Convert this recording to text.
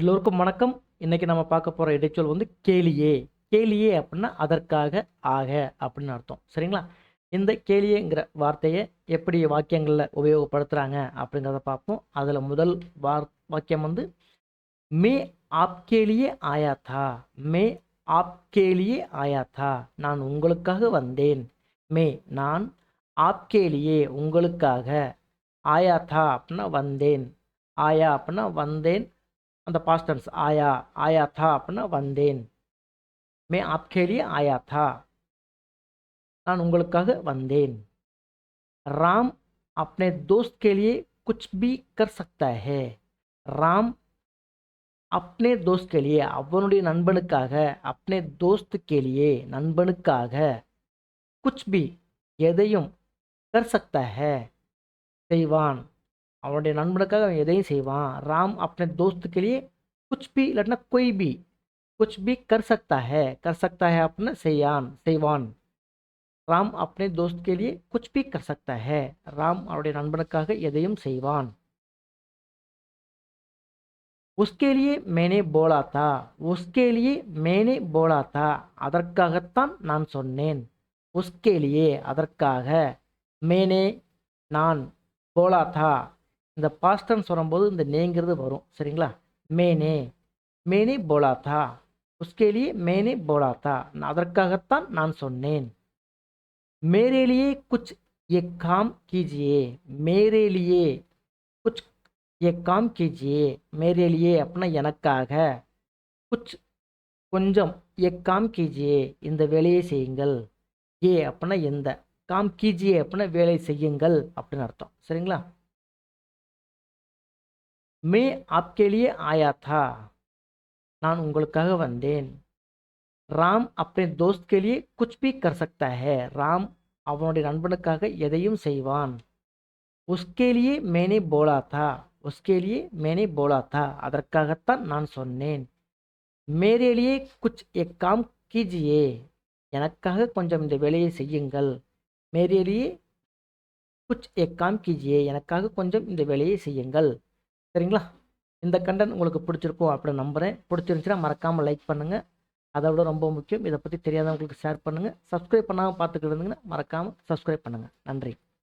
எல்லோருக்கும் வணக்கம். இன்னைக்கு நம்ம பார்க்க போற இடைச்சொல் வந்து கேளியே. கேளியே அப்படின்னா அதற்காக, ஆக அப்படின்னு அர்த்தம். சரிங்களா? இந்த கேளியேங்கிற வார்த்தையை எப்படி வாக்கியங்கள்ல உபயோகப்படுத்துறாங்க அப்படிங்கிறத பார்ப்போம். அதுல முதல் வாக்கியம் வந்து மே ஆப்கே லியே ஆயா தா. மே ஆப்கே லியே ஆயா தா. நான் உங்களுக்காக வந்தேன். மே நான், ஆப்கே லியே உங்களுக்காக, ஆயா தா அப்படின்னா வந்தேன். ஆயா அப்படின்னா வந்தேன். அந்த பாஸ்ட் டென்ஸ் ஆயா, ஆயா தா அப்படின்னா வந்தேன். மே ஆப்கே லியே ஆயா தா. நான் உங்களுக்காக வந்தேன். ராம் अपने दोस्त के लिए कुछ भी कर सकता है. ராம் अपने दोस्त के लिए அவனுடைய நண்பனுக்காக, अपने दोस्त के लिए நண்பனுக்காக, कुछ भी எதையும், कर सकता है செய்வான். அவனுடைய நண்பனுக்காக அவன் எதையும் செய்வான். ராம் अपने दोस्त के लिए कुछ भी இல்லாட்டினா कोई भी, कुछ भी कर सकता है. कर सकता है அப்படின்னா செய்வான். ராம் अपने दोस्त के लिए कुछ भी कर सकता है. ராம் அவருடைய நண்பனுக்காக எதையும் செய்வான். उसके लिए मैंने बोला था. उसके लिए मैंने बोला था. அதற்காகத்தான் நான் சொன்னேன். उसके लिए அதற்காக, मैंने நான், बोला था இந்த பாஸ்ட் டென்ஸ் வரும்போது இந்த நேங்கிறது வரும். சரிங்களா? मैंने मैंने बोला था. उसके लिए मैंने बोला था. அதற்காகத்தான் நான் சொன்னேன். मेरे लिए कुछ ये काम कीजिए. मेरे लिए कुछ ये काम कीजिए. मेरे लिए அப்படின்னா எனக்காக, कुछ கொஞ்சம், ये काम कीजिए இந்த வேலையை செய்யுங்கள். ये அப்படின்னா எந்த, काम कीजिए அப்படின்னா வேலை செய்யுங்கள் அப்படின்னு அர்த்தம். சரிங்களா? मैं आपके लिए आया था. நான் உங்களுக்காக வந்தேன். ராம் अपने दोस्त के लिए कुछ भी कर सकता है. ராம் அவனுடைய நண்பனுக்காக எதையும் செய்வான். उसके लिए मैंने बोला था. उसके लिए मैंने बोला था. அதற்காகத்தான் நான் சொன்னேன். मेरे लिए कुछ एक काम कीजिए. எனக்காக கொஞ்சம் இந்த வேலையை செய்யுங்கள். मेरे लिए कुछ एक काम कीजिए. எனக்காக கொஞ்சம் இந்த வேலையை செய்யுங்கள். சரிங்களா? இந்த கண்டென்ட் உங்களுக்கு பிடிச்சிருக்கும் அப்படின்னு நம்புகிறேன். பிடிச்சிருந்துச்சுன்னா மறக்காமல் லைக் பண்ணுங்கள். அதை விட ரொம்ப முக்கியம், இதை பற்றி தெரியாதவங்களுக்கு ஷேர் பண்ணுங்கள். சப்ஸ்கிரைப் பண்ணாமல் பார்த்துக்கிட்டு இருந்தீங்கன்னா மறக்காமல் சப்ஸ்கிரைப் பண்ணுங்கள். நன்றி.